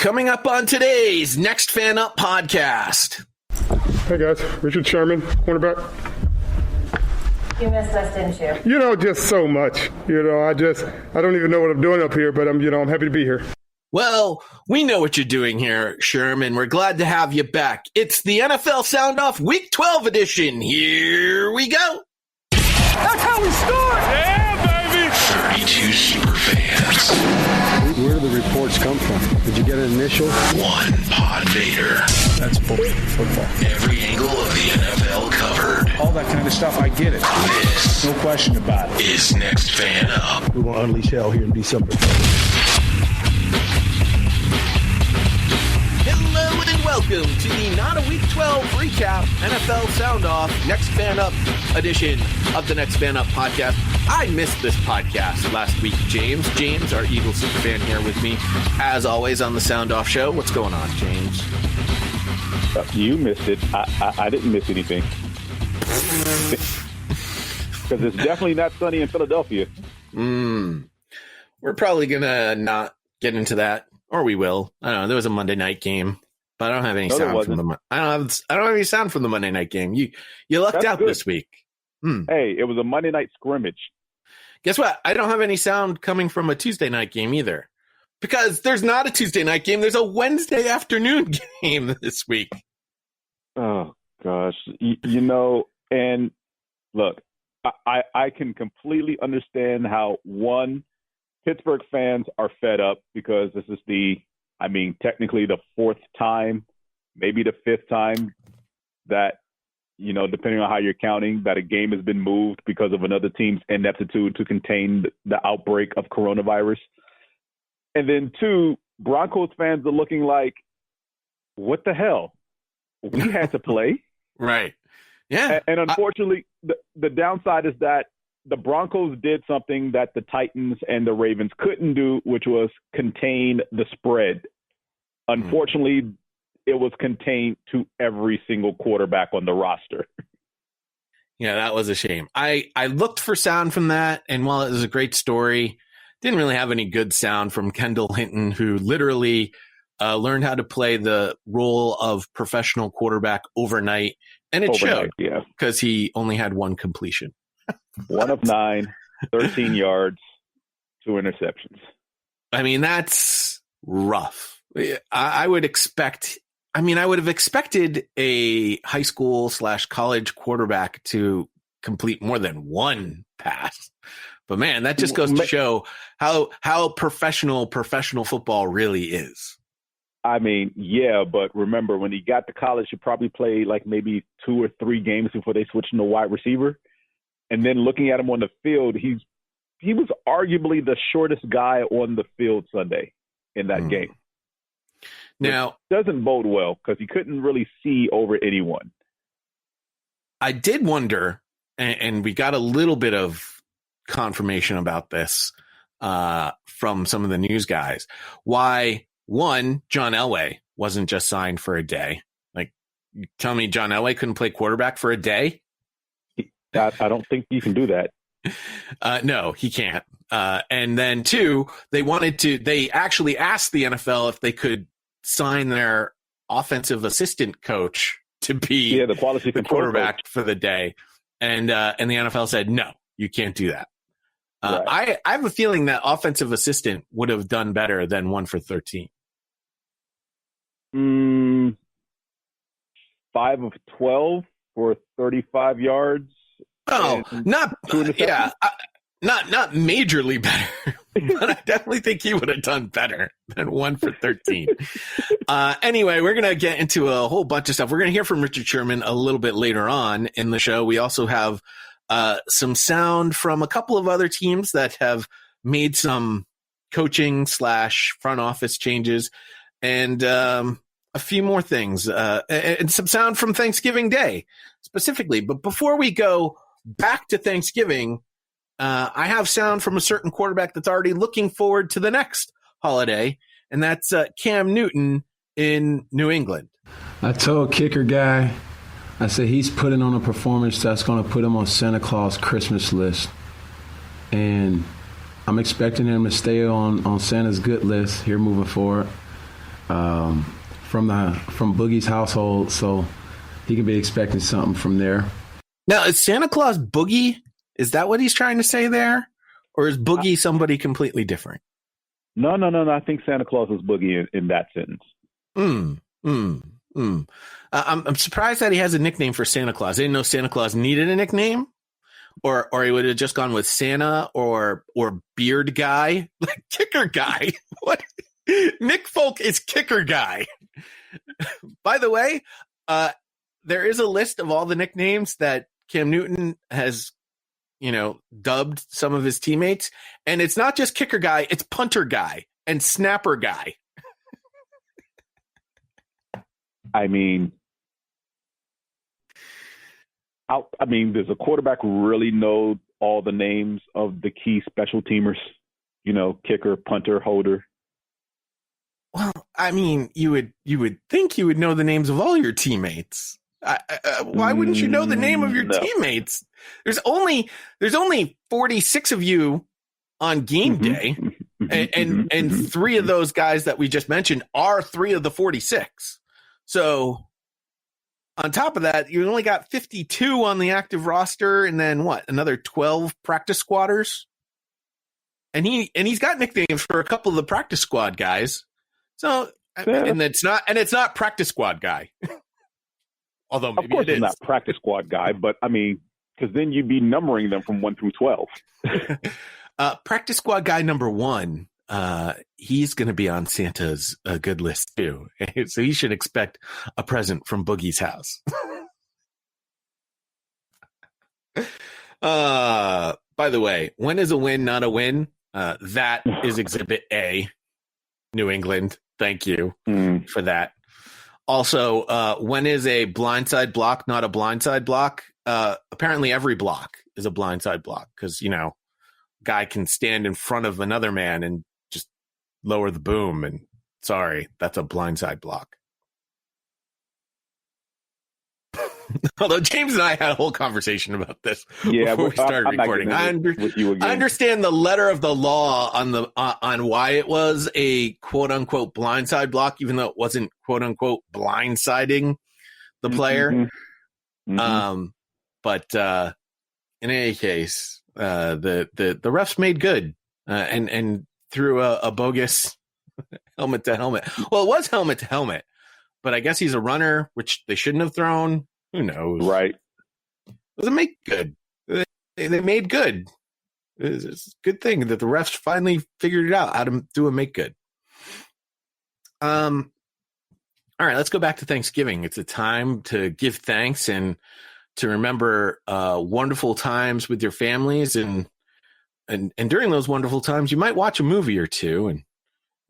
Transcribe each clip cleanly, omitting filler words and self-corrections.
Coming up on today's Next Fan Up podcast. Hey guys, Richard Sherman, cornerback. You missed us, didn't you? Just so much. I don't even know what I'm doing up here, but I'm happy to be here. Well, we know what you're doing here, Sherman. We're glad to have you back. It's the NFL Soundoff Week 12 edition. Here we go. That's how we start! Yeah, baby! 32 super fans. Where do the reports come from? Did you get an initial? One PodVader. That's football. Every angle of the NFL covered. All that kind of stuff, I get it. This, no question about it, is Next Fan Up. We're going to unleash hell here in December. Hello and welcome to the Not a Week 12 recap NFL Soundoff Next Fan Up edition of the Next Fan Up podcast. I missed this podcast last week, James. James, our Eagles super fan, here with me, as always, on the Soundoff show. What's going on, James? You missed it. I didn't miss anything. Because it's definitely not sunny in Philadelphia. We're probably going to not get into that, or we will. I don't know. There was a Monday night game, but I don't have any sound from the I don't have any sound from the Monday night game. You lucked out this week. Hey, it was a Monday night scrimmage. Guess what? I don't have any sound coming from a Tuesday night game either. Because there's not a Tuesday night game. There's a Wednesday afternoon game this week. Oh, gosh. And look, I can completely understand how, one, Pittsburgh fans are fed up because this is technically the fourth time, maybe the fifth time that, depending on how you're counting, that a game has been moved because of another team's ineptitude to contain the outbreak of coronavirus. And then two, Broncos fans are looking like, what the hell? We had to play? Right. Yeah. And unfortunately, the downside is that the Broncos did something that the Titans and the Ravens couldn't do, which was contain the spread. Unfortunately, it was contained to every single quarterback on the roster. Yeah, that was a shame. I looked for sound from that, and while it was a great story, didn't really have any good sound from Kendall Hinton, who literally learned how to play the role of professional quarterback overnight, and it showed because he only had one completion. 1 of 9, 13 yards, 2 interceptions. I mean, that's rough. I would have expected a high school / college quarterback to complete more than one pass. But man, that just goes to show how professional football really is. I mean, yeah, but remember, when he got to college, he probably played like maybe 2 or 3 games before they switched him to wide receiver. And then looking at him on the field, he was arguably the shortest guy on the field Sunday in that game. Now, doesn't bode well because he couldn't really see over anyone. I did wonder, and we got a little bit of confirmation about this from some of the news guys, why, one, John Elway wasn't just signed for a day. Like, you tell me John Elway couldn't play quarterback for a day? I don't think you can do that. No, he can't. And then two, they actually asked the NFL if they could sign their offensive assistant coach to be the quality the quarterback for the day. And the NFL said, no, you can't do that. Right. I have a feeling that offensive assistant would have done better than 1 for 13. 5 of 12 for 35 yards. Oh, not majorly better, but I definitely think he would have done better than 1 for 13. Anyway, we're going to get into a whole bunch of stuff. We're going to hear from Richard Sherman a little bit later on in the show. We also have some sound from a couple of other teams that have made some coaching / front office changes, and a few more things, and some sound from Thanksgiving Day specifically. But before we go back to Thanksgiving, I have sound from a certain quarterback that's already looking forward to the next holiday, and that's Cam Newton in New England. I told kicker guy, I said he's putting on a performance that's going to put him on Santa Claus Christmas list. And I'm expecting him to stay on Santa's good list here moving forward. from Boogie's household, so he can be expecting something from there. Now, is Santa Claus Boogie? Is that what he's trying to say there? Or is Boogie somebody completely different? No. I think Santa Claus is Boogie in that sentence. I'm surprised that he has a nickname for Santa Claus. I didn't know Santa Claus needed a nickname, or he would have just gone with Santa or Beard Guy, like Kicker Guy. What? Nick Folk is Kicker Guy. By the way, there is a list of all the nicknames that Cam Newton has, dubbed some of his teammates, and it's not just Kicker Guy; it's Punter Guy and Snapper Guy. I mean, does a quarterback really know all the names of the key special teamers? Kicker, punter, holder. Well, I mean, you would think you would know the names of all your teammates. Why wouldn't you know the name of your teammates? There's only 46 of you on game day, and 3 of those guys that we just mentioned are 3 of the 46. So on top of that, you only got 52 on the active roster, and then another 12 practice squatters. And he's got nicknames for a couple of the practice squad guys. So and it's not practice squad guy. Although maybe of course it is. It's not practice squad guy, but because then you'd be numbering them from 1 through 12. Practice squad guy number 1. He's going to be on Santa's good list too. So he should expect a present from Boogie's house. By the way, when is a win not a win? That is Exhibit A, New England. Thank you for that. Also, when is a blindside block not a blindside block? Apparently every block is a blindside block because, guy can stand in front of another man and just lower the boom. And sorry, that's a blindside block. Although James and I had a whole conversation about this before we started recording. I understand the letter of the law on why it was a quote unquote blindside block, even though it wasn't quote unquote blindsiding the player. But in any case, the refs made good and threw a bogus helmet to helmet. Well, it was helmet to helmet, but I guess he's a runner, which they shouldn't have thrown. Who knows? Right. Doesn't make good. They made good. It's a good thing that the refs finally figured it out how to do a make good. All right, let's go back to Thanksgiving. It's a time to give thanks and to remember wonderful times with your families, and during those wonderful times, you might watch a movie or two.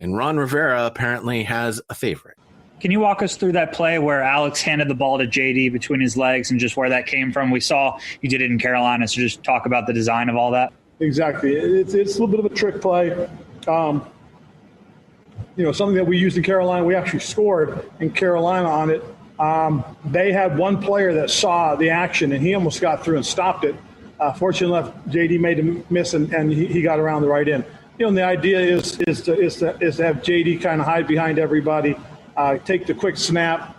And Ron Rivera apparently has a favorite. Can you walk us through that play where Alex handed the ball to JD between his legs and just where that came from? We saw you did it in Carolina, so just talk about the design of all that. Exactly. It's a little bit of a trick play. Something that we used in Carolina. We actually scored in Carolina on it. They had one player that saw the action, and he almost got through and stopped it. Fortunately enough, JD made him miss, and he got around the right end. And the idea is to have JD kind of hide behind everybody. Take the quick snap,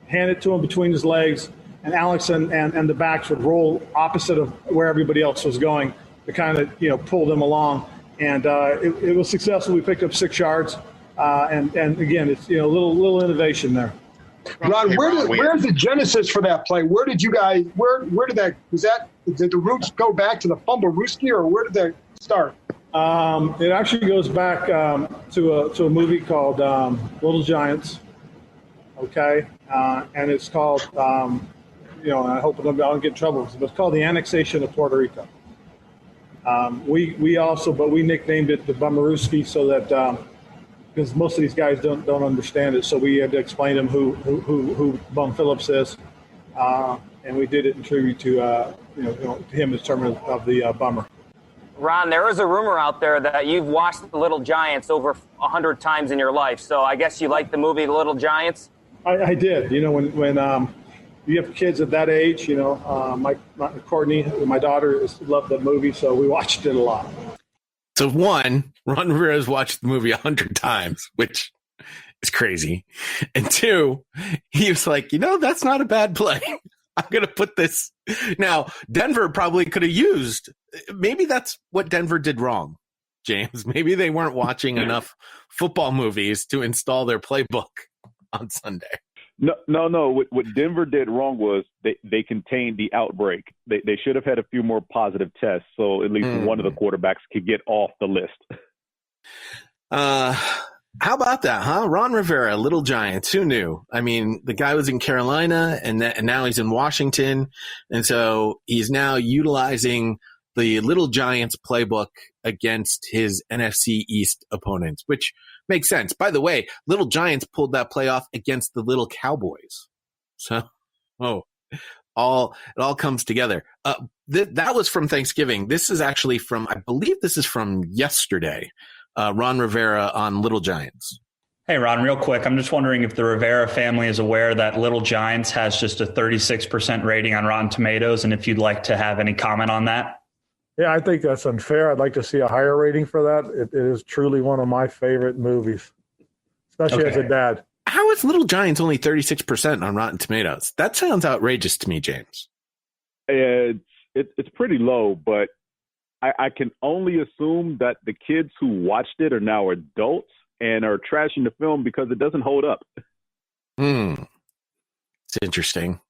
hand it to him between his legs, and Alex and the backs would roll opposite of where everybody else was going to kind of, pull them along. And it was successful. We picked up 6 yards. And again, it's, a little innovation there. Ron, where's the genesis for that play? Where did you guys, did the roots go back to the Fumble Rooski, or where did that start? It actually goes back to a movie called Little Giants. Okay, and it's called I hope I don't get in trouble. But it's called The Annexation of Puerto Rico. We nicknamed it the Bummerooski so that because most of these guys don't understand it, so we had to explain to them who Bum Phillips is, and we did it in tribute to him as term of the bummer. Ron, there is a rumor out there that you've watched The Little Giants over 100 times in your life. So I guess you like the movie The Little Giants? I did. When you have kids at that age, my Courtney, my daughter, loved the movie, so we watched it a lot. So Ron Rivera has watched the movie 100 times, which is crazy. And 2, he was like, that's not a bad play. I'm going to put this. Now, Denver probably could have used. Maybe that's what Denver did wrong, James. Maybe they weren't watching enough football movies to install their playbook on Sunday. No. What Denver did wrong was they contained the outbreak. They should have had a few more positive tests so at least one of the quarterbacks could get off the list. How about that, huh? Ron Rivera, Little Giants. Who knew? I mean, the guy was in Carolina and now he's in Washington. And so he's now utilizing the Little Giants playbook against his NFC East opponents, which makes sense. By the way, Little Giants pulled that play off against the Little Cowboys. So, it all comes together. That was from Thanksgiving. This is actually I believe this is from yesterday. Ron Rivera on Little Giants. Hey, Ron, real quick. I'm just wondering if the Rivera family is aware that Little Giants has just a 36% rating on Rotten Tomatoes, and if you'd like to have any comment on that. Yeah, I think that's unfair. I'd like to see a higher rating for that. It is truly one of my favorite movies, especially as a dad. How is Little Giants only 36% on Rotten Tomatoes? That sounds outrageous to me, James. It's pretty low, but I can only assume that the kids who watched it are now adults and are trashing the film because it doesn't hold up. It's interesting.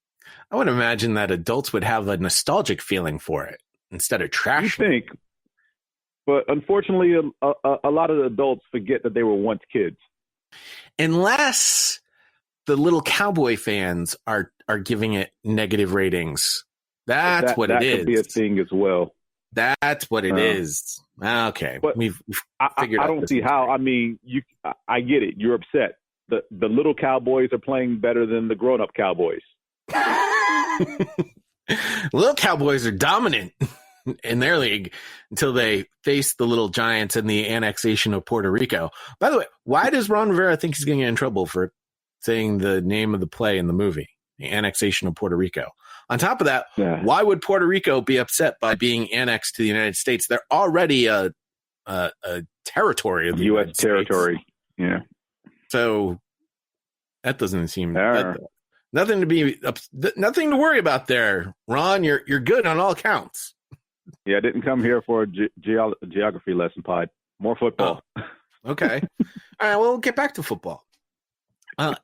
I would imagine that adults would have a nostalgic feeling for it instead of trashing. You think? But unfortunately, a lot of the adults forget that they were once kids. Unless the Little Cowboy fans are giving it negative ratings. That's what it is. That could be a thing as well. That's what it is. Okay. But we've figured out. I don't see how. I mean, I get it. You're upset. The little Cowboys are playing better than the grown-up Cowboys. Little Cowboys are dominant in their league until they face the Little Giants in the annexation of Puerto Rico. By the way, why does Ron Rivera think he's going to get in trouble for saying the name of the play in the movie, the annexation of Puerto Rico? On top of that, why would Puerto Rico be upset by being annexed to the United States? They're already a territory of the U.S. United territory. States. Yeah. So that doesn't seem nothing to worry about there, Ron. You're good on all counts. Yeah, I didn't come here for a geography lesson, Pod. More football. Oh, okay. All right. Well, we'll get back to football.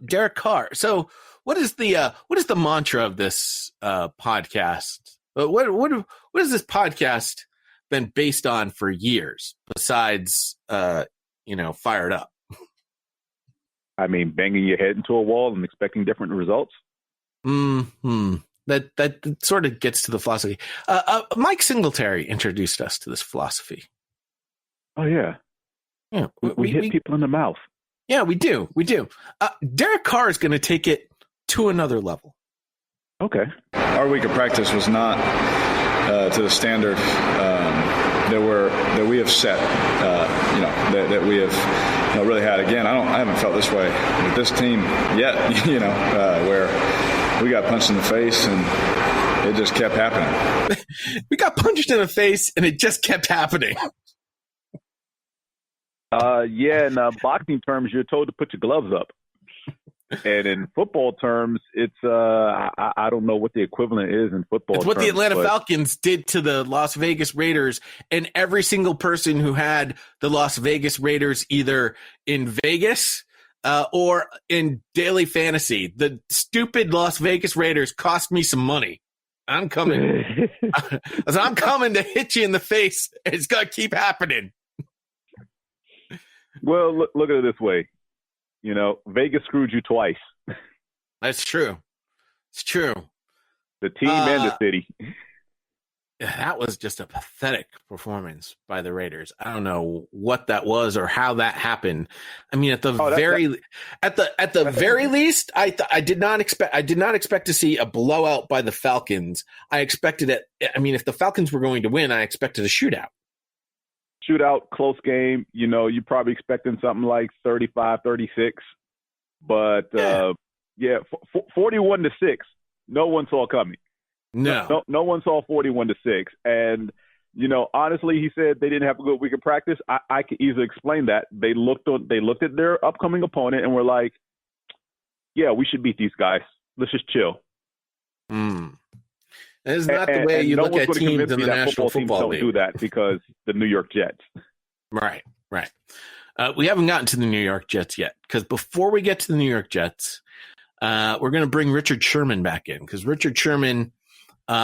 Derek Carr. So, what is the mantra of this podcast? What has this podcast been based on for years? Besides, fired up. I mean, banging your head into a wall and expecting different results. That sort of gets to the philosophy. Mike Singletary introduced us to this philosophy. Oh yeah, yeah. We hit people in the mouth. Yeah, we do. Derek Carr is going to take it to another level. Okay. Our week of practice was not to the standard that we have set. That we have really had. Again, I haven't felt this way with this team yet. Where we got punched in the face and it just kept happening. We got punched in the face and it just kept happening. In boxing terms, you're told to put your gloves up. And in football terms, it's I don't know what the equivalent is in football. It's what terms, the Atlanta Falcons did to the Las Vegas Raiders, and every single person who had the Las Vegas Raiders either in Vegas or in daily fantasy. The stupid Las Vegas Raiders cost me some money. I'm coming. I'm coming to hit you in the face. It's gonna keep happening. Well, look at it this way. Vegas screwed you twice. That's true. It's true. The team and the city. That was just a pathetic performance by the Raiders. I don't know what that was or how that happened. I mean, at the very least, I did not expect to see a blowout by the Falcons. I expected it. I mean, if the Falcons were going to win, I expected a shootout. Shootout, close game, you're probably expecting something like 35-36. But, 41-6, no one saw coming. No one saw 41-6. And honestly, he said they didn't have a good week of practice. I could easily explain that. They looked at their upcoming opponent and were like, yeah, we should beat these guys. Let's just chill. It's not the way you look at teams in the National Football League. Don't do that because the New York Jets. Right. We haven't gotten to the New York Jets yet, because before we get to the New York Jets, we're going to bring Richard Sherman back in, because Richard Sherman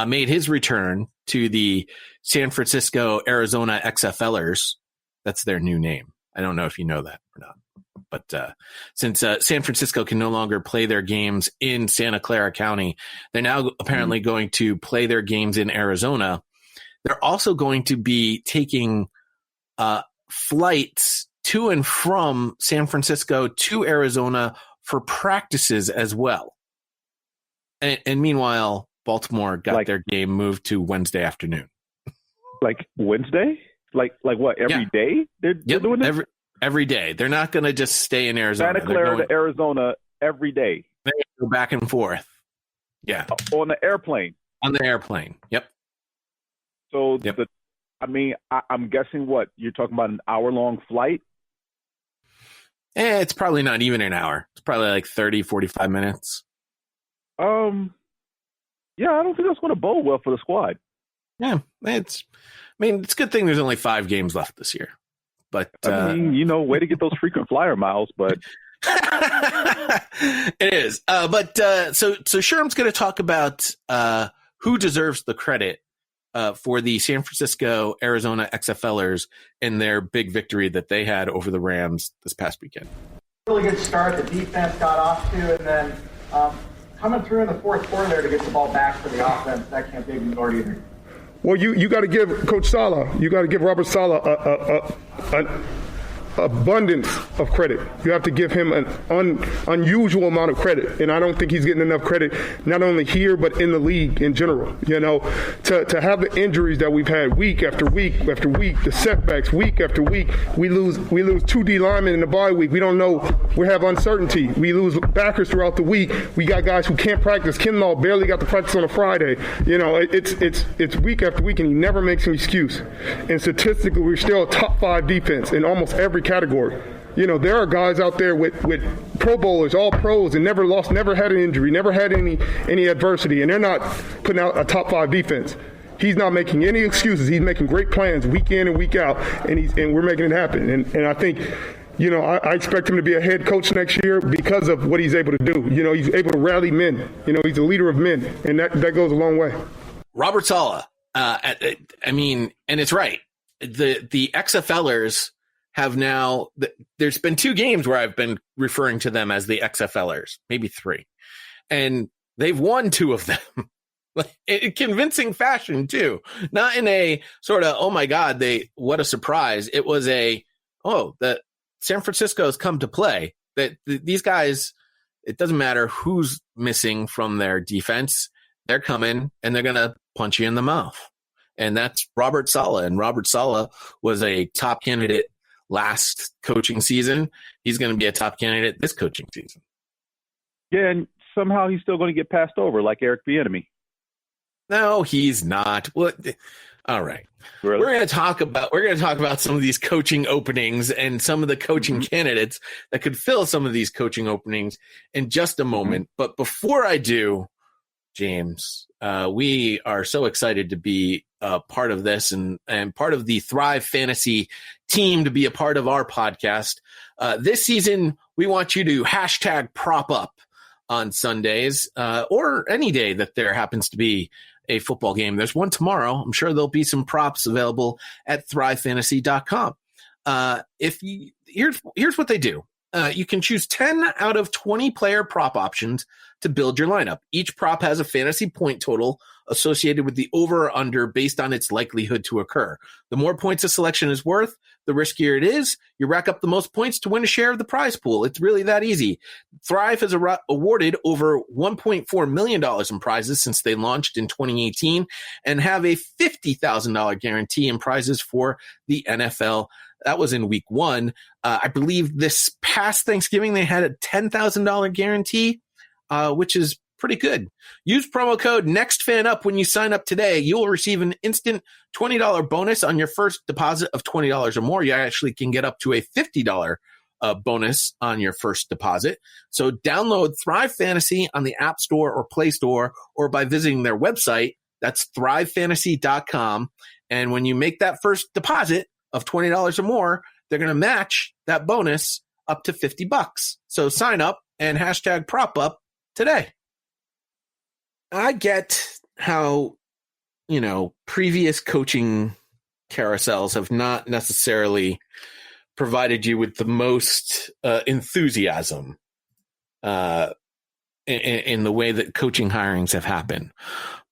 made his return to the San Francisco, Arizona XFLers. That's their new name. I don't know if you know that or not. But since San Francisco can no longer play their games in Santa Clara County, they're now apparently going to play their games in Arizona. They're also going to be taking flights to and from San Francisco to Arizona for practices as well. And meanwhile, Baltimore got their game moved to Wednesday afternoon. Like Wednesday? Like what? Every day they're doing this? Every day. They're not going to just stay in Arizona. Santa Clara to Arizona every day. They go back and forth. Yeah. On the airplane. On the airplane. Yep. So, I'm guessing what? You're talking about an hour-long flight? It's probably not even an hour. It's probably like 30, 45 minutes. Yeah, I don't think that's going to bode well for the squad. Yeah, it's a good thing there's only 5 games left this year. But way to get those frequent flyer miles, but it is. So Sherman's going to talk about who deserves the credit for the San Francisco, Arizona XFLers and their big victory that they had over the Rams this past weekend. Really good start. The defense got off to, and then coming through in the fourth quarter there to get the ball back for the offense, that can't be ignored either. Well, you got to give Coach Salah, you got to give Robert Salah an abundance of credit. You have to give him an unusual amount of credit, and I don't think he's getting enough credit, not only here but in the league in general. To have the injuries that we've had week after week after week, the setbacks week after week. We lose 2 D linemen in the bye week. We don't know. We have uncertainty. We lose backers throughout the week. We got guys who can't practice. Kinlaw barely got to practice on a Friday. It's week after week, and he never makes an excuse. And statistically, we're still a top 5 defense in almost every category. There are guys out there with Pro Bowlers, all pros, and never had an injury, never had any adversity, and they're not putting out a top 5 defense. He's not making any excuses. He's making great plans week in and week out, and we're making it happen. And I think, I expect him to be a head coach next year because of what he's able to do. He's able to rally men. He's a leader of men, and that goes a long way. Robert Salah, and it's right. The XFLers have now, there's been 2 games where I've been referring to them as the XFLers, maybe 3. And they've won 2 of them in convincing fashion too. Not in a sort of, oh my God, what a surprise. It was that San Francisco's come to play. That these guys, it doesn't matter who's missing from their defense. They're coming and they're going to punch you in the mouth. And that's Robert Salah. And Robert Salah was a top candidate last coaching season. He's going to be a top candidate this coaching season. Yeah, and somehow he's still going to get passed over like Eric Bieniemy. No, he's not. What? All right. Really? We're going to talk about some of these coaching openings and some of the coaching candidates that could fill some of these coaching openings in just a moment. But before I do, James, we are so excited to be part of this and part of the Thrive Fantasy team, to be a part of our podcast. This season, we want you to hashtag prop up on Sundays or any day that there happens to be a football game. There's one tomorrow. I'm sure there'll be some props available at thrivefantasy.com. Here's what they do. You can choose 10 out of 20 player prop options to build your lineup. Each prop has a fantasy point total associated with the over or under based on its likelihood to occur. The more points a selection is worth, the riskier it is. You rack up the most points to win a share of the prize pool. It's really that easy. Thrive has awarded over $1.4 million in prizes since they launched in 2018 and have a $50,000 guarantee in prizes for the NFL. That was in week 1. I believe this past Thanksgiving, they had a $10,000 guarantee, which is pretty good. Use promo code NEXTFANUP when you sign up today. You will receive an instant $20 bonus on your first deposit of $20 or more. You actually can get up to a $50 bonus on your first deposit. So download Thrive Fantasy on the App Store or Play Store, or by visiting their website. That's thrivefantasy.com. And when you make that first deposit of $20 or more, they're going to match that bonus up to $50. So sign up and hashtag prop up today. I get how, previous coaching carousels have not necessarily provided you with the most enthusiasm in the way that coaching hirings have happened.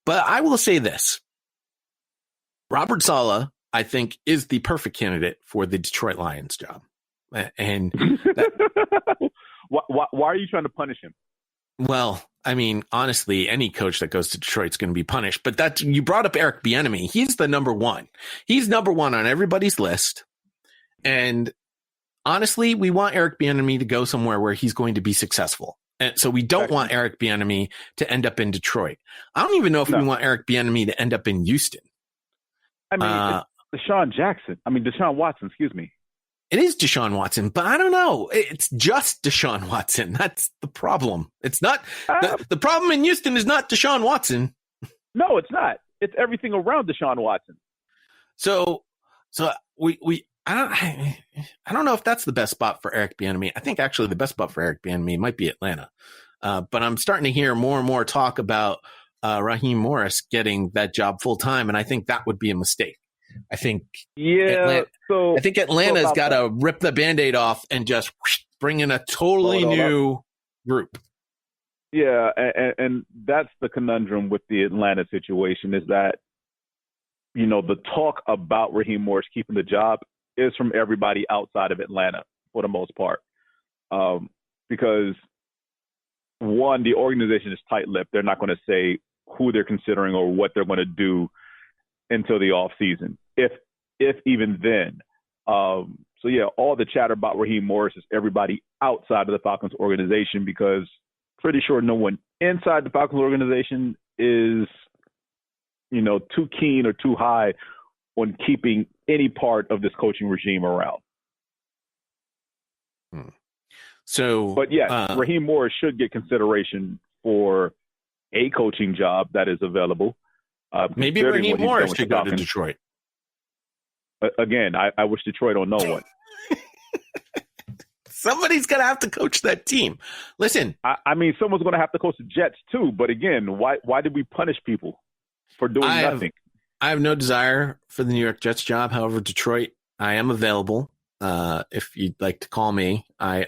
But I will say this. Robert Salah, I think, is the perfect candidate for the Detroit Lions job. And why are you trying to punish him? Well, I mean, honestly, any coach that goes to Detroit is going to be punished. But you brought up Eric Bieniemy. He's the number one. He's number one on everybody's list. And honestly, we want Eric Bieniemy to go somewhere where he's going to be successful. And so we don't want Eric Bieniemy to end up in Detroit. I don't even know if we want Eric Bieniemy to end up in Houston. I mean, Deshaun Watson, excuse me. It is Deshaun Watson, but I don't know. It's just Deshaun Watson. That's the problem. It's not the problem in Houston is not Deshaun Watson. No, it's not. It's everything around Deshaun Watson. So I don't know if that's the best spot for Eric Bieniemy. I think actually the best spot for Eric Bieniemy might be Atlanta. But I'm starting to hear more and more talk about Raheem Morris getting that job full time, and I think that would be a mistake. I think Atlanta's got to rip the Band-Aid off and just bring in a totally new group. Yeah, and that's the conundrum with the Atlanta situation is that, the talk about Raheem Morris keeping the job is from everybody outside of Atlanta for the most part. Because, one, the organization is tight-lipped. They're not going to say who they're considering or what they're going to do until the off season, if even then. All the chatter about Raheem Morris is everybody outside of the Falcons organization, because pretty sure no one inside the Falcons organization is, too keen or too high on keeping any part of this coaching regime around. But Raheem Morris should get consideration for a coaching job that is available. Maybe Raheem Morris should go to Detroit. Again, I wish Detroit on no one. Somebody's going to have to coach that team. Listen. I mean, someone's going to have to coach the Jets too. But again, why did we punish people for doing nothing? I have no desire for the New York Jets job. However, Detroit, I am available. If you'd like to call me, I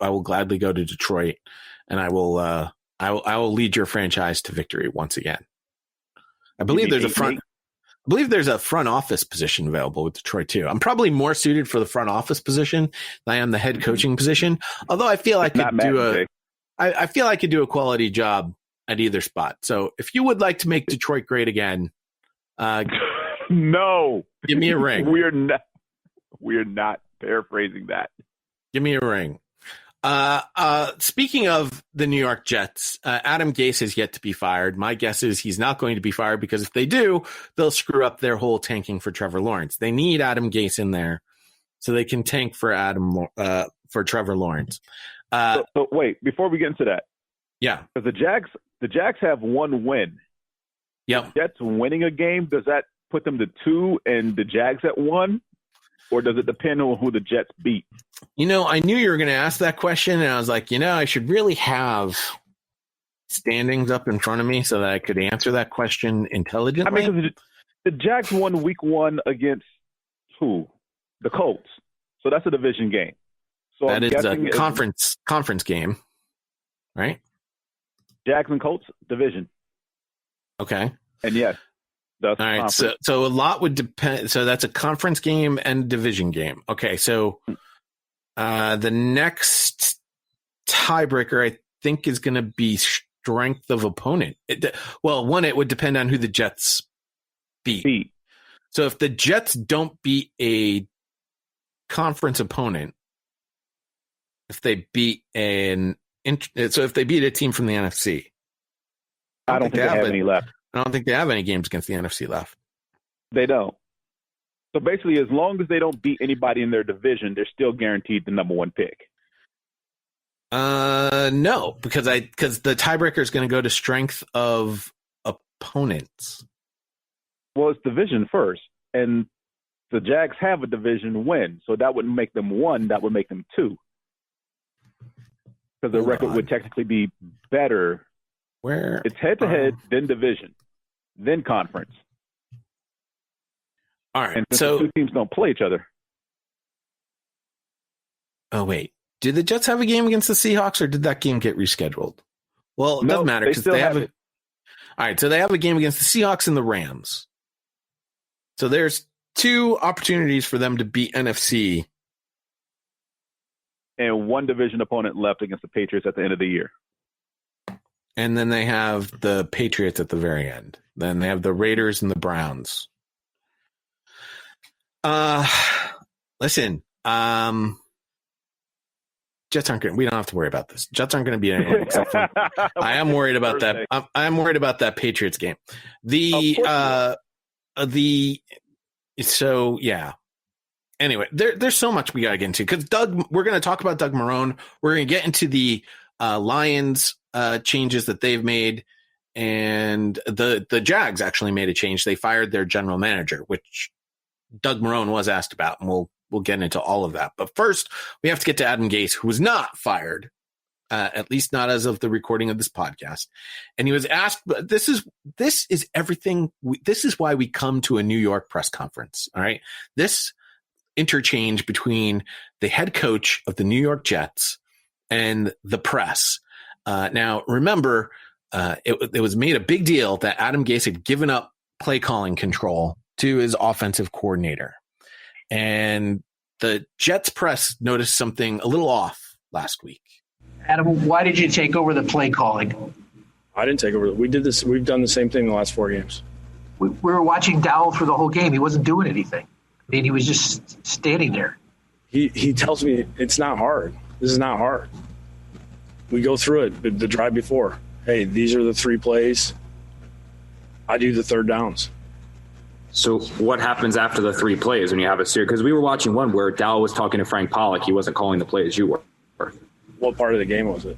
will gladly go to Detroit, and I will lead your franchise to victory once again. I believe there's a front office position available with Detroit too. I'm probably more suited for the front office position than I am the head coaching position. Although I feel I could do a quality job at either spot. So if you would like to make Detroit great again, no, give me a ring. We're not paraphrasing that. Give me a ring. Speaking of the New York Jets, Adam Gase has yet to be fired. My guess is he's not going to be fired, because if they do, they'll screw up their whole tanking for Trevor Lawrence. They need Adam Gase in there so they can tank for Trevor Lawrence. So wait, before we get into that. Yeah. Because the Jags have one win. Yep. The Jets winning a game, does that put them to 2 and the Jags at 1? Or does it depend on who the Jets beat? I knew you were going to ask that question, and I was like, I should really have standings up in front of me so that I could answer that question intelligently. I mean, the Jags won week 1 against who? The Colts. So that's a division game. So that is a conference game, right? Jags and Colts, division. Okay. And yes. All right, so a lot would depend. So that's a conference game and division game. Okay, so the next tiebreaker, I think, is going to be strength of opponent. It would depend on who the Jets beat. So if the Jets don't beat a conference opponent, if they beat a team from the NFC, I don't think they have any left. I don't think they have any games against the NFC left. They don't. So basically, as long as they don't beat anybody in their division, they're still guaranteed the number one pick. No, because the tiebreaker is going to go to strength of opponents. Well, it's division first, and the Jags have a division win, so that wouldn't make them 1. That would make them 2, because their record would technically be better. Where it's head-to-head, then division, then conference. All right, and so the 2 teams don't play each other. Oh wait, did the Jets have a game against the Seahawks, or did that game get rescheduled? Well, it doesn't matter because they have it. All right, so they have a game against the Seahawks and the Rams. So there's 2 opportunities for them to beat NFC. And 1 division opponent left against the Patriots at the end of the year. And then they have the Patriots at the very end. Then they have the Raiders and the Browns. Listen, Jets aren't going. We don't have to worry about this. Jets aren't going to beat anyone except for. I am worried about that. I'm worried about that Patriots game. So yeah. Anyway, there's so much we got to get into because we're going to talk about Doug Marrone. We're going to get into the Lions changes that they've made, and the Jags actually made a change. They fired their general manager, which Doug Marrone was asked about, and we'll get into all of that. But first, we have to get to Adam Gase, who was not fired, at least not as of the recording of this podcast. And he was asked, this is everything. This is why we come to a New York press conference. All right. This interchange between the head coach of the New York Jets and the press. Now, remember, it was made a big deal that Adam Gase had given up play calling control to his offensive coordinator. And the Jets press noticed something a little off last week. Adam, why did you take over the play calling? I didn't take over. We did this. We've done the same thing in the last 4 games. We were watching Dowell for the whole game. He wasn't doing anything. I mean, he was just standing there. He tells me it's not hard. This is not hard. We go through it the drive before. Hey, these are the 3 plays. I do the third downs. So what happens after the 3 plays when you have a series? Because we were watching one where Dowell was talking to Frank Pollock. He wasn't calling the plays. You were. What part of the game was it?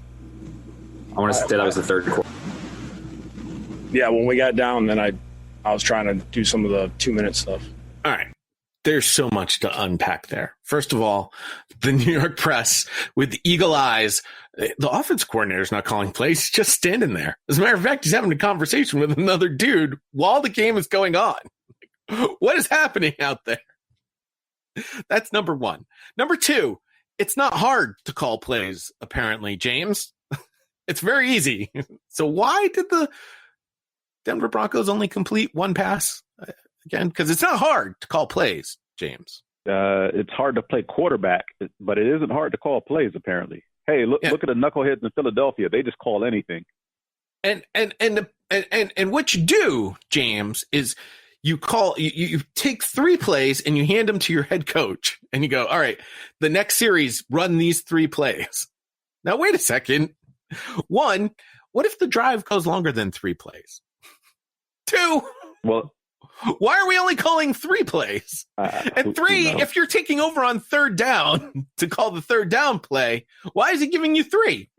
I want to say that was the third quarter. Yeah, when we got down, then I was trying to do some of the 2-minute stuff. All right. There's so much to unpack there. First of all, the New York press with eagle eyes, the offense coordinator is not calling plays. He's just standing there. As a matter of fact, he's having a conversation with another dude while the game is going on. What is happening out there? That's number 1. Number 2, it's not hard to call plays, apparently, James. It's very easy. So why did the Denver Broncos only complete 1 pass? Again, because it's not hard to call plays, James. It's hard to play quarterback, but it isn't hard to call plays, apparently. Hey, look at the knuckleheads in Philadelphia. They just call anything. And what you do, James, is you take 3 plays and you hand them to your head coach and you go, all right, the next series, run these 3 plays. Now, wait a second. 1, what if the drive goes longer than 3 plays? 2, well, why are we only calling 3 plays? And 3, if you're taking over on third down to call the third down play, why is he giving you 3?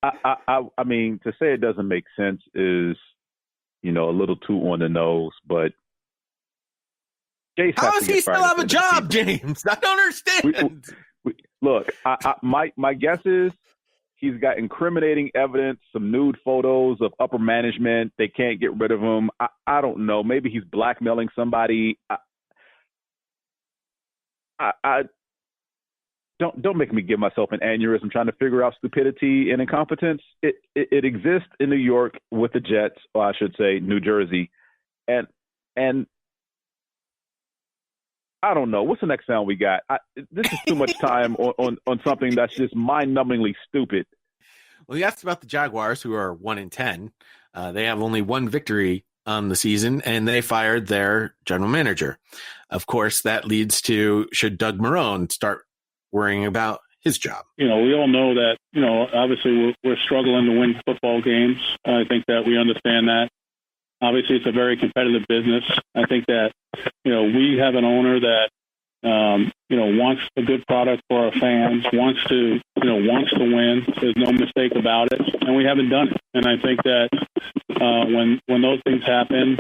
I mean, to say it doesn't make sense is, a little too on the nose, but Gase how does he still have a job, James? I don't understand. Look, my guess is he's got incriminating evidence, some nude photos of upper management. They can't get rid of him. I don't know. Maybe he's blackmailing somebody. Don't make me give myself an aneurysm trying to figure out stupidity and incompetence. It exists in New York with the Jets, or I should say New Jersey. And I don't know. What's the next sound we got? This is too much time on something that's just mind-numbingly stupid. Well, you asked about the Jaguars, who are 1-10. They have only 1 victory on the season, and they fired their general manager. Of course, that leads to, should Doug Marrone start worrying about his job. We all know that, obviously we're struggling to win football games. I think that we understand that. Obviously, it's a very competitive business. I think that, we have an owner that, wants a good product for our fans, wants to win. There's no mistake about it. And we haven't done it. And I think that when those things happen,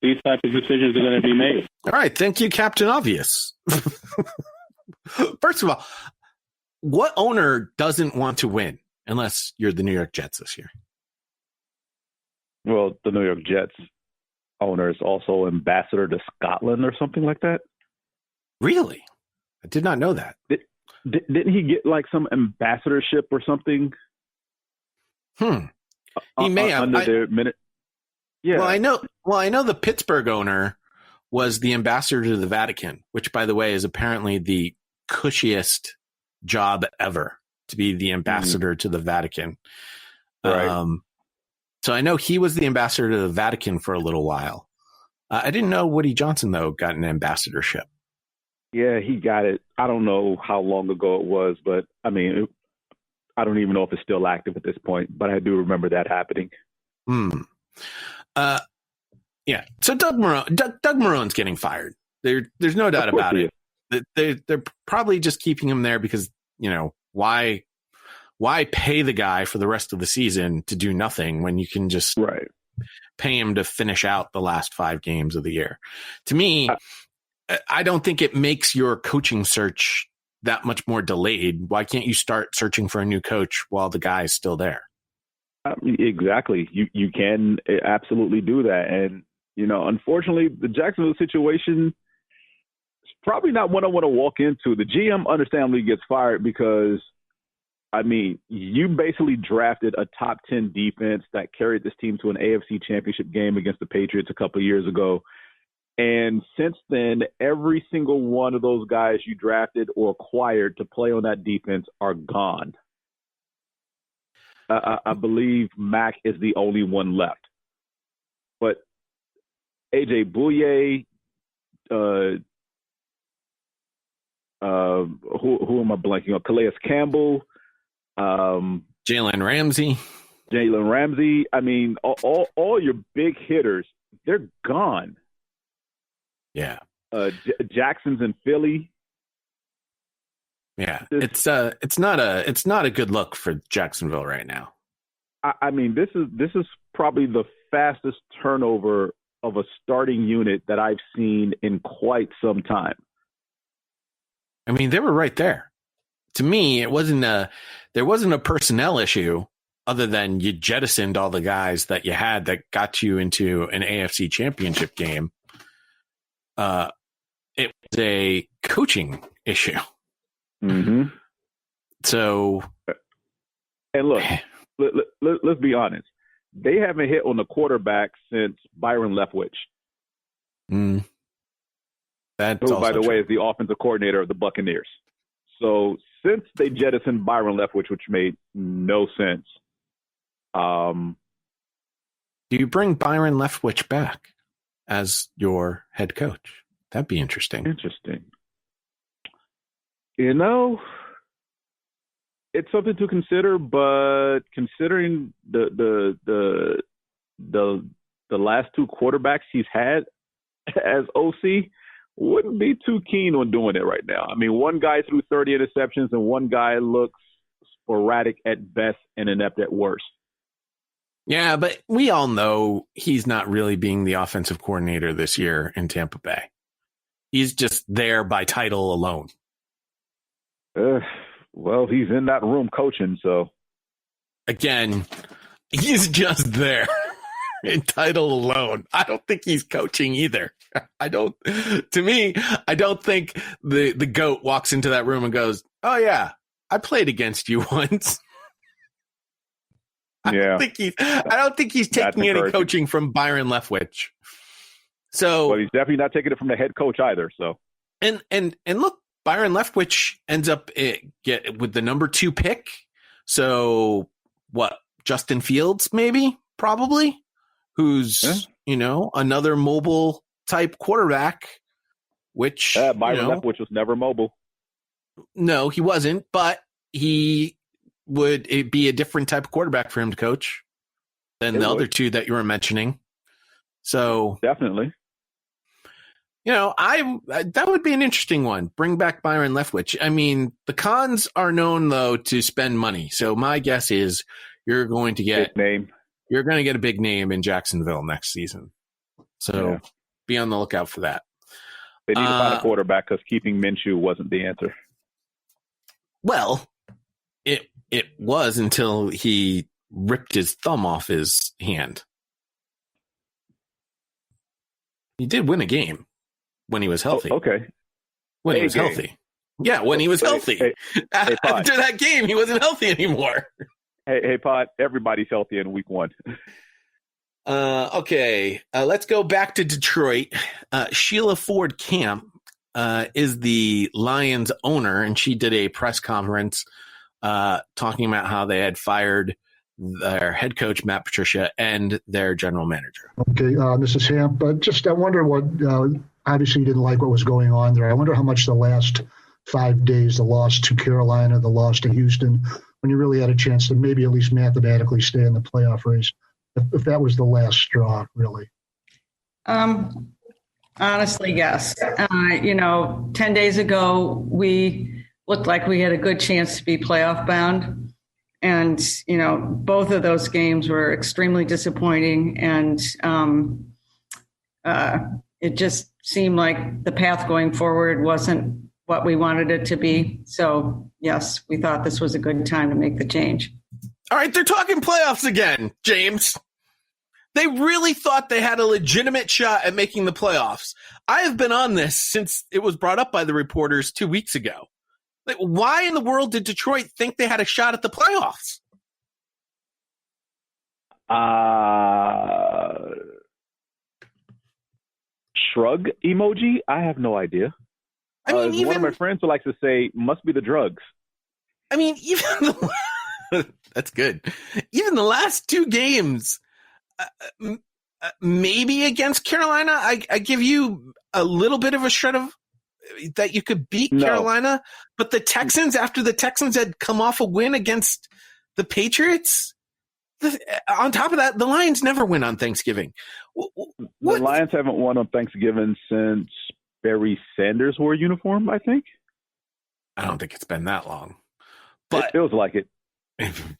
these types of decisions are going to be made. All right. Thank you, Captain Obvious. First of all, what owner doesn't want to win unless you're the New York Jets this year? Well, the New York Jets owner is also ambassador to Scotland or something like that. Really? I did not know that. Didn't he get like some ambassadorship or something? He may have. Under their minute. Yeah. Well, I know the Pittsburgh owner was the ambassador to the Vatican, which, by the way, is apparently the cushiest job ever, to be the ambassador to the Vatican. Right. So I know he was the ambassador to the Vatican for a little while. I didn't know Woody Johnson, though, got an ambassadorship. Yeah, he got it. I don't know how long ago it was, but I mean, I don't even know if it's still active at this point, but I do remember that happening. Yeah. So Doug Marrone's getting fired. There's no doubt about it. They're probably just keeping him there because, why pay the guy for the rest of the season to do nothing when you can just pay him to finish out the last 5 games of the year? To me, I don't think it makes your coaching search that much more delayed. Why can't you start searching for a new coach while the guy's still there? Exactly. You can absolutely do that. And, unfortunately, the Jacksonville situation is probably not one I want to walk into. The GM understandably gets fired because, you basically drafted a top 10 defense that carried this team to an AFC championship game against the Patriots a couple of years ago. And since then, every single one of those guys you drafted or acquired to play on that defense are gone. I believe Mack is the only one left. But A.J. Bouye, who am I blanking on? Calais Campbell. Jalen Ramsey. All your big hitters, they're gone. Yeah. Jackson's in Philly. Yeah. It's not a good look for Jacksonville right now. This is probably the fastest turnover of a starting unit that I've seen in quite some time. They were right there. To me, there wasn't a personnel issue other than you jettisoned all the guys that you had that got you into an AFC championship game. It was a coaching issue. Mm-hmm. So, and look, let's be honest. They haven't hit on the quarterback since Byron Leftwich. That's who, by the way, is the offensive coordinator of the Buccaneers. So since they jettisoned Byron Leftwich, which made no sense. Do you bring Byron Leftwich back as your head coach? That'd be interesting. It's something to consider, but considering the last 2 quarterbacks he's had as OC, wouldn't be too keen on doing it right now. One guy threw 30 interceptions and one guy looks sporadic at best and inept at worst. Yeah, but we all know he's not really being the offensive coordinator this year in Tampa Bay. He's just there by title alone. Well, he's in that room coaching, so. Again, he's just there in title alone. I don't think he's coaching either. I don't think the GOAT walks into that room and goes, "Oh yeah, I played against you once." I don't think he's taking any coaching from Byron Leftwich. So, well, he's definitely not taking it from the head coach either. So, and look, Byron Leftwich ends up with the number 2 pick. So, what? Justin Fields, probably, who's another mobile type quarterback. Which Byron Leftwich was never mobile. No, he wasn't, but he would be a different type of quarterback for him to coach than the other two that you were mentioning. So definitely, that would be an interesting one. Bring back Byron Leftwich. I mean, the Cons are known though to spend money. So my guess is you're going to get You're going to get a big name in Jacksonville next season. So be on the lookout for that. They need to find a quarterback because keeping Minshew wasn't the answer. Well, it was until he ripped his thumb off his hand. He did win a game when he was healthy. Okay. When he was healthy. Yeah, when he was healthy. After that game, he wasn't healthy anymore. Hey, Pod, everybody's healthy in week 1. Okay, let's go back to Detroit. Sheila Ford Camp is the Lions owner, and she did a press conference talking about how they had fired their head coach, Matt Patricia, and their general manager. Okay, Mrs. Hamp, but I wonder what, obviously you didn't like what was going on there. I wonder how much the last 5 days, the loss to Carolina, the loss to Houston, when you really had a chance to maybe at least mathematically stay in the playoff race, if that was the last straw, really. Honestly, yes. 10 days ago, we looked like we had a good chance to be playoff bound. And, both of those games were extremely disappointing. And it just seemed like the path going forward wasn't what we wanted it to be. So, yes, we thought this was a good time to make the change. All right, they're talking playoffs again, James. They really thought they had a legitimate shot at making the playoffs. I have been on this since it was brought up by the reporters 2 weeks ago. Like, why in the world did Detroit think they had a shot at the playoffs? Shrug emoji? I have no idea. I mean, one of my friends who likes to say, must be the drugs. I mean, that's good. Even the last 2 games, maybe against Carolina, I give you a little bit of a shred of that you could beat Carolina, but the Texans, after the Texans had come off a win against the Patriots, on top of that, the Lions never win on Thanksgiving. The Lions haven't won on Thanksgiving since Barry Sanders wore a uniform, I think. I don't think it's been that long. But it feels like it.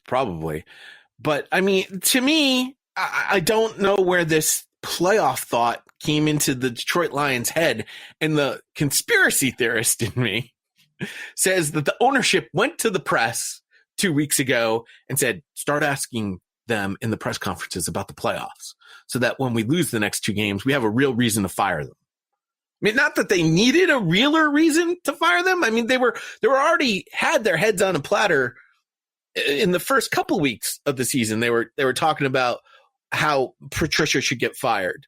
Probably. But, I mean, to me, I don't know where this playoff thought came into the Detroit Lions' head, and the conspiracy theorist in me says that the ownership went to the press 2 weeks ago and said, start asking them in the press conferences about the playoffs so that when we lose the next 2 games, we have a real reason to fire them. I mean, not that they needed a realer reason to fire them. I mean, they were already had their heads on a platter in the first couple weeks of the season. They were talking about how Patricia should get fired.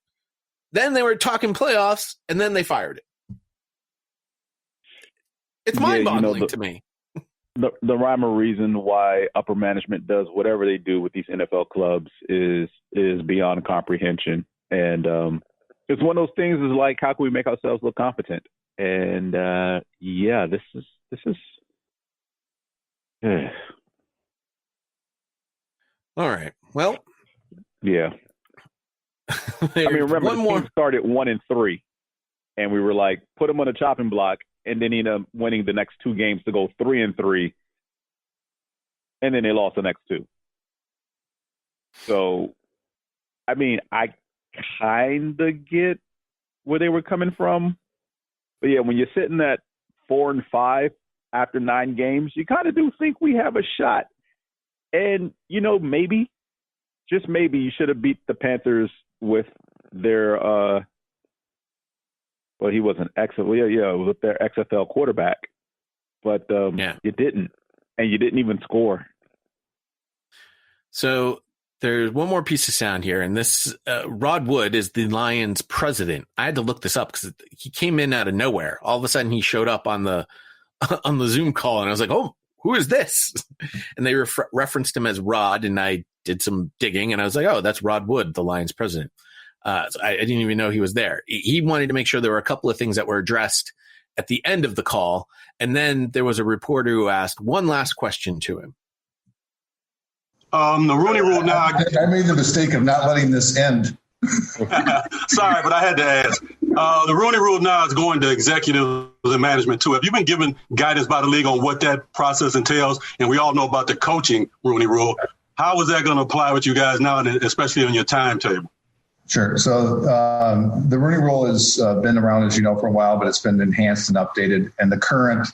Then they were talking playoffs, and then they fired it. It's mind-boggling to me. The rhyme or reason why upper management does whatever they do with these NFL clubs is beyond comprehension. And it's one of those things is like, how can we make ourselves look competent? And this is. All right. Well. Yeah. I mean, remember, the team started 1-3, and we were like, put them on a chopping block, and then ended up winning the next 2 games to go 3-3, and then they lost the next 2. So, I mean, I kind of get where they were coming from, but yeah, when you're sitting at 4-5 after 9 games, you kind of do think we have a shot. And maybe, just maybe, you should have beat the Panthers with their he wasn't with their XFL quarterback, but you didn't, and you didn't even score. So there's one more piece of sound here, and this Rod Wood is the Lions president. I had to look this up because he came in out of nowhere. All of a sudden, he showed up on the Zoom call, and I was like, "Oh, who is this?" And they referenced him as Rod, and I did some digging, and I was like, "Oh, that's Rod Wood, the Lions president." So I didn't even know he was there. He wanted to make sure there were a couple of things that were addressed at the end of the call. And then there was a reporter who asked one last question to him. The Rooney Rule now. I made the mistake of not letting this end. Sorry, but I had to ask. The Rooney Rule now is going to executives and management too. Have you been given guidance by the league on what that process entails? And we all know about the coaching Rooney Rule. How is that going to apply with you guys now, and especially on your timetable? Sure. So the Rooney Rule has been around, as you know, for a while, but it's been enhanced and updated. And the current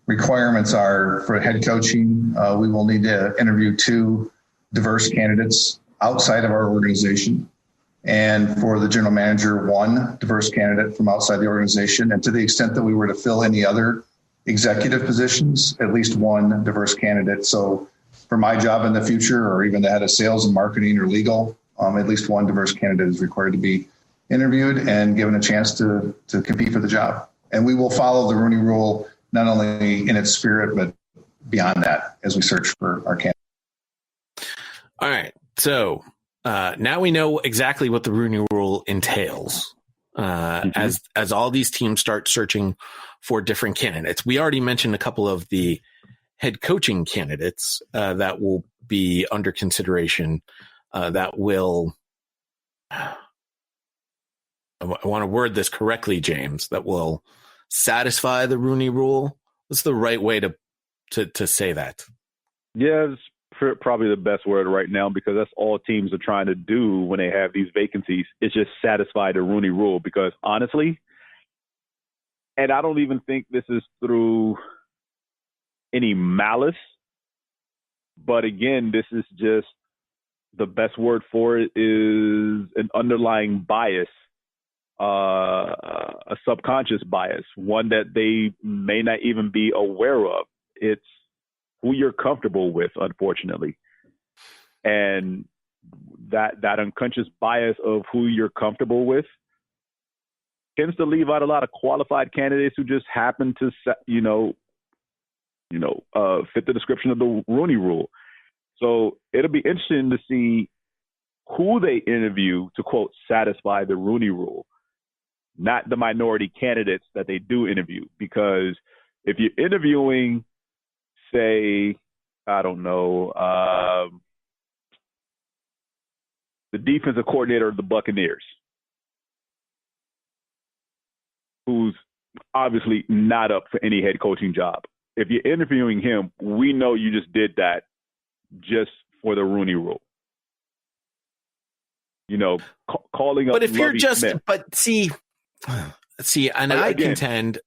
requirements are for head coaching, we will need to interview 2 diverse candidates outside of our organization. And for the general manager, 1 diverse candidate from outside the organization. And to the extent that we were to fill any other executive positions, at least 1 diverse candidate. So for my job in the future, or even the head of sales and marketing or legal, at least 1 diverse candidate is required to be interviewed and given a chance to compete for the job. And we will follow the Rooney Rule, not only in its spirit, but beyond that as we search for our candidate. All right. So now we know exactly what the Rooney Rule entails as all these teams start searching for different candidates. We already mentioned a couple of the head coaching candidates that will be under consideration that will, I want to word this correctly, James, that will satisfy the Rooney Rule. What's the right way to say that? Yeah, it's probably the best word right now, because that's all teams are trying to do when they have these vacancies. It's just satisfy the Rooney Rule, because honestly, and I don't even think this is through any malice, but again, this is just the best word for it is an underlying bias, a subconscious bias, one that they may not even be aware of. It's who you're comfortable with, unfortunately. And that unconscious bias of who you're comfortable with tends to leave out a lot of qualified candidates who just happen to, fit the description of the Rooney Rule. So it'll be interesting to see who they interview to, quote, satisfy the Rooney Rule, not the minority candidates that they do interview. Because if you're interviewing, say, I don't know, the defensive coordinator of the Buccaneers, who's obviously not up for any head coaching job. If you're interviewing him, we know you just did that just for the Rooney Rule. Calling up. But if Lovie you're just, Smith. but see, and I contend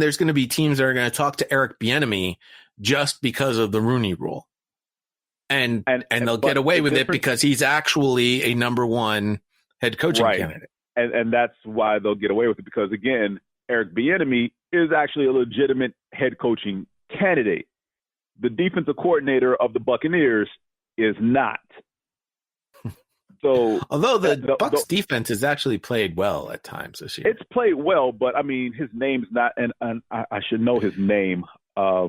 there's going to be teams that are going to talk to Eric Bieniemy just because of the Rooney Rule, and they'll get away with it because he's actually a number 1 head coaching candidate. And that's why they'll get away with it, because again, Eric Bieniemy is actually a legitimate head coaching candidate. The defensive coordinator of the Buccaneers is not. So, although the Bucs defense has actually played well at times this year, it's played well, but I mean, his name's not, and I should know his name. I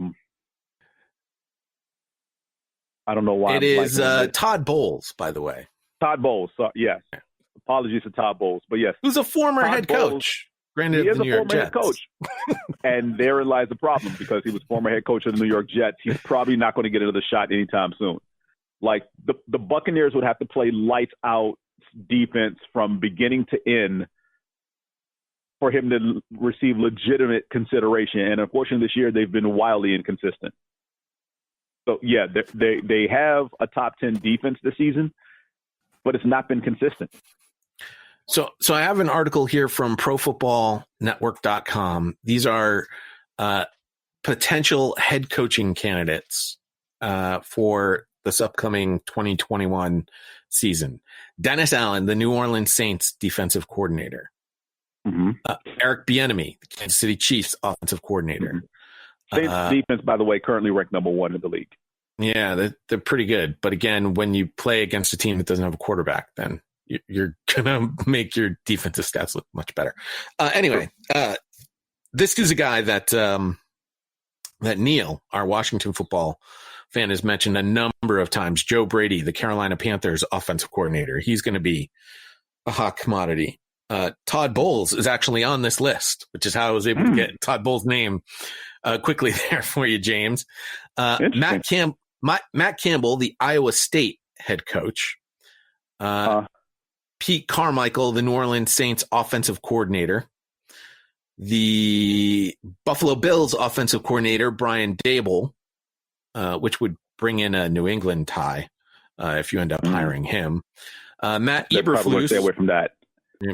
don't know why. It is Todd Bowles, by the way. Todd Bowles. Yes. Apologies to Todd Bowles, but yes, who's a former head coach. Granted, he is the New a York former Jets. head coach, and therein lies the problem, because he was former head coach of the New York Jets. He's probably not going to get another shot anytime soon. Like the Buccaneers would have to play lights out defense from beginning to end for him to receive legitimate consideration. And unfortunately, this year they've been wildly inconsistent. So yeah, they have a top 10 defense this season, but it's not been consistent. So I have an article here from ProFootballNetwork.com. These are potential head coaching candidates for this upcoming 2021 season. Dennis Allen, the New Orleans Saints defensive coordinator. Mm-hmm. Eric Bieniemy, the Kansas City Chiefs offensive coordinator. Mm-hmm. Saints defense, by the way, currently ranked number 1 in the league. Yeah, they're pretty good. But again, when you play against a team that doesn't have a quarterback, then you're going to make your defensive stats look much better. Anyway, this is a guy that Neil, our Washington football fan, has mentioned a number of times. Joe Brady, the Carolina Panthers offensive coordinator. He's going to be a hot commodity. Todd Bowles is actually on this list, which is how I was able to get Todd Bowles' name quickly there for you, James. Matt Campbell, the Iowa State head coach. Pete Carmichael, the New Orleans Saints offensive coordinator. The Buffalo Bills offensive coordinator, Brian Daboll, which would bring in a New England tie if you end up hiring him. Matt Eberflus. Stay away from that.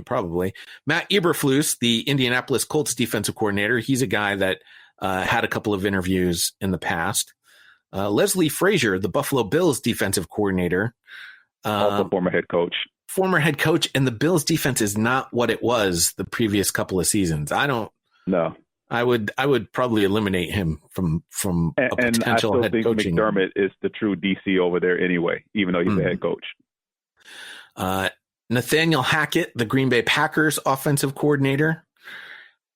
Probably. Matt Eberflus, the Indianapolis Colts defensive coordinator. He's a guy that had a couple of interviews in the past. Leslie Frazier, the Buffalo Bills defensive coordinator. Also former head coach. And the Bills defense is not what it was the previous couple of seasons. No. I would probably eliminate him from a potential head coaching. McDermott is the true DC over there anyway, even though he's the head coach. Nathaniel Hackett, the Green Bay Packers offensive coordinator,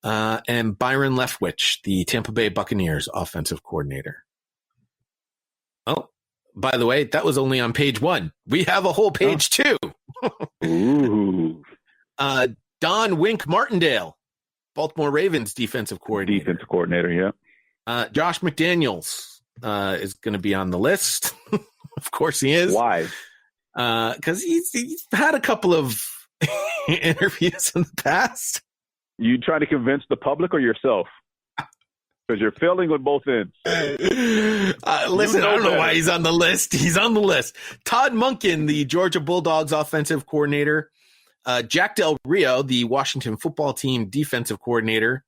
and Byron Leftwich, the Tampa Bay Buccaneers offensive coordinator. Oh, by the way, that was only on page 1. We have a whole page 2. Ooh. Don Wink Martindale, Baltimore Ravens defensive coordinator. Yeah. Josh McDaniels is going to be on the list. Of course he is. Why? Because he's had a couple of interviews in the past. You trying to convince the public or yourself? Because you're failing on both ends. Listen, I don't know why he's on the list. He's on the list. Todd Monken, the Georgia Bulldogs offensive coordinator. Jack Del Rio, the Washington football team defensive coordinator.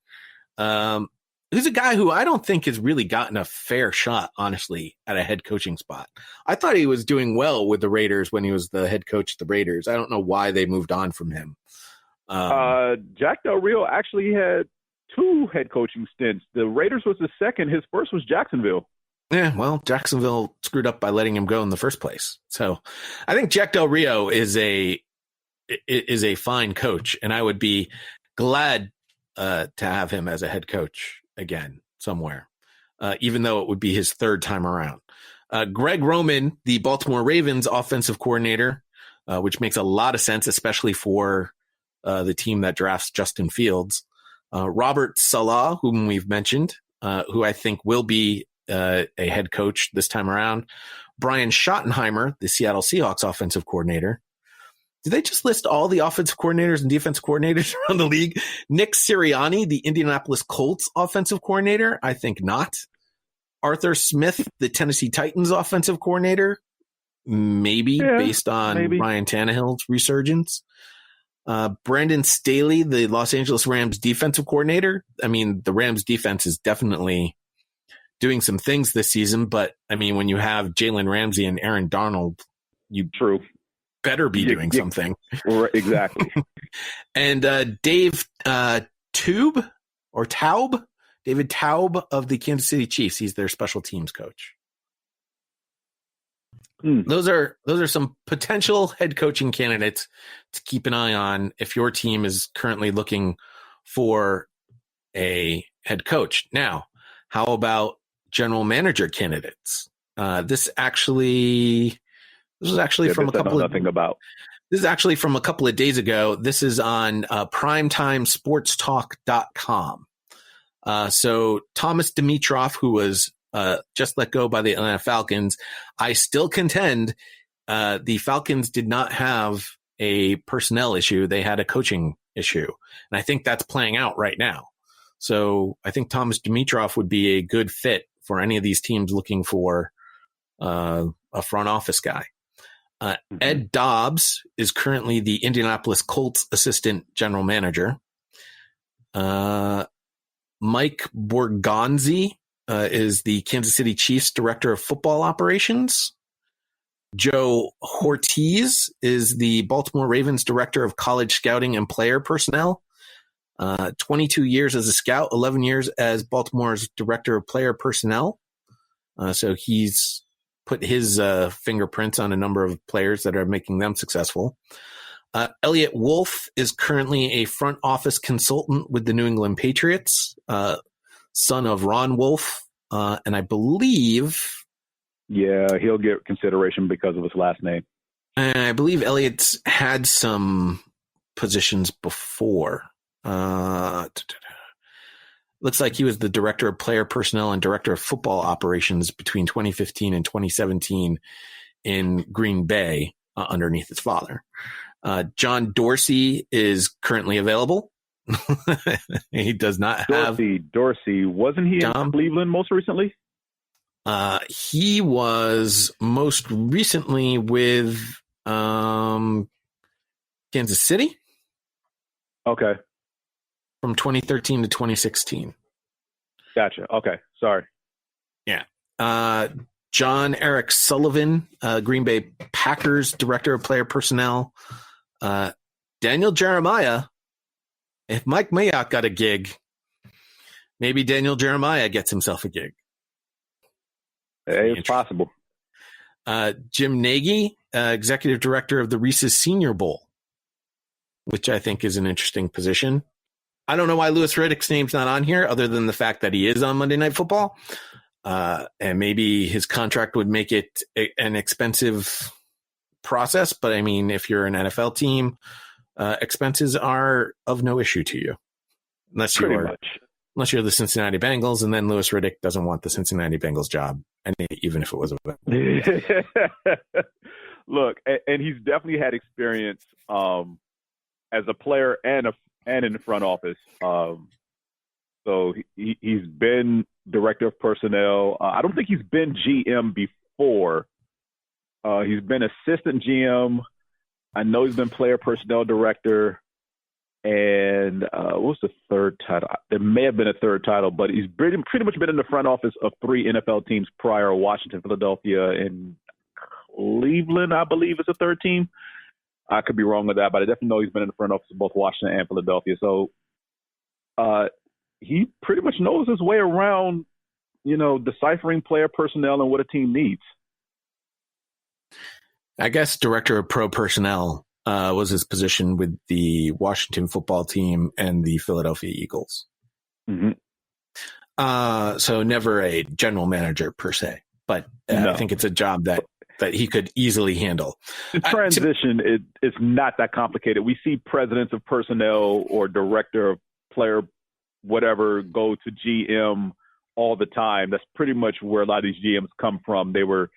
Who's a guy who I don't think has really gotten a fair shot, honestly, at a head coaching spot. I thought he was doing well with the Raiders when he was the head coach of the Raiders. I don't know why they moved on from him. Jack Del Rio actually had 2 head coaching stints. The Raiders was the second. His first was Jacksonville. Yeah, well, Jacksonville screwed up by letting him go in the first place. So I think Jack Del Rio is a fine coach, and I would be glad to have him as a head coach again somewhere, even though it would be his 3rd time around. Greg Roman, the Baltimore Ravens offensive coordinator, which makes a lot of sense, especially for the team that drafts Justin Fields. Robert Salah, whom we've mentioned, who I think will be a head coach this time around. Brian Schottenheimer, the Seattle Seahawks offensive coordinator. Did they just list all the offensive coordinators and defensive coordinators around the league? Nick Sirianni, the Indianapolis Colts offensive coordinator? I think not. Arthur Smith, the Tennessee Titans offensive coordinator? Maybe, based on Ryan Tannehill's resurgence. Brandon Staley, the Los Angeles Rams defensive coordinator. I mean, the Rams defense is definitely doing some things this season, but I mean, when you have Jalen Ramsey and Aaron Donald, you better be doing something. Exactly. And David Taub of the Kansas City Chiefs. He's their special teams coach. Those are some potential head coaching candidates to keep an eye on if your team is currently looking for a head coach. Now, how about general manager candidates? This is actually from a couple of days ago. This is on primetimesportstalk.com. So Thomas Dimitroff, who was just let go by the Atlanta Falcons, I still contend the Falcons did not have a personnel issue. They had a coaching issue. And I think that's playing out right now. So I think Thomas Dimitroff would be a good fit for any of these teams looking for a front office guy. Ed Dobbs is currently the Indianapolis Colts assistant general manager. Mike Borgonzi is the Kansas City Chiefs director of football operations. Joe Ortiz is the Baltimore Ravens director of college scouting and player personnel. 22 years as a scout, 11 years as Baltimore's director of player personnel. So he's put his fingerprints on a number of players that are making them successful. Elliot Wolf is currently a front office consultant with the New England Patriots, son of Ron Wolf, and I believe... Yeah, he'll get consideration because of his last name. I believe Elliot's had some positions before. Looks like he was the director of player personnel and director of football operations between 2015 and 2017 in Green Bay underneath his father. John Dorsey is currently available. He does not have Dorsey. Wasn't he in Cleveland most recently? He was most recently with Kansas City. Okay. From 2013 to 2016. Gotcha. Okay. Sorry. Yeah. John Eric Sullivan, Green Bay Packers Director of Player Personnel. Daniel Jeremiah. If Mike Mayock got a gig, maybe Daniel Jeremiah gets himself a gig. Hey, it's possible. Jim Nagy, Executive Director of the Reese's Senior Bowl, which I think is an interesting position. I don't know why Louis Riddick's name's not on here other than the fact that he is on Monday Night Football. And maybe his contract would make it an expensive process. But I mean, if you're an NFL team, expenses are of no issue to you. Unless you're the Cincinnati Bengals, and then Louis Riddick doesn't want the Cincinnati Bengals job, and even if it was a Look, and he's definitely had experience as a player and in the front office. So he's been director of personnel. I don't think he's been GM before. He's been assistant GM. I know he's been player personnel director. And what's the third title? There may have been a third title, but he's pretty much been in the front office of 3 NFL teams prior: Washington, Philadelphia, and Cleveland, I believe, is the third team. I could be wrong with that, but I definitely know he's been in the front office of both Washington and Philadelphia. So he pretty much knows his way around, deciphering player personnel and what a team needs. I guess director of pro personnel was his position with the Washington football team and the Philadelphia Eagles. Mm-hmm. So never a general manager per se, but No. I think it's a job that he could easily handle. The transition is not that complicated. We see presidents of personnel or director of player, whatever, go to GM all the time. That's pretty much where a lot of these GMs come from. Let's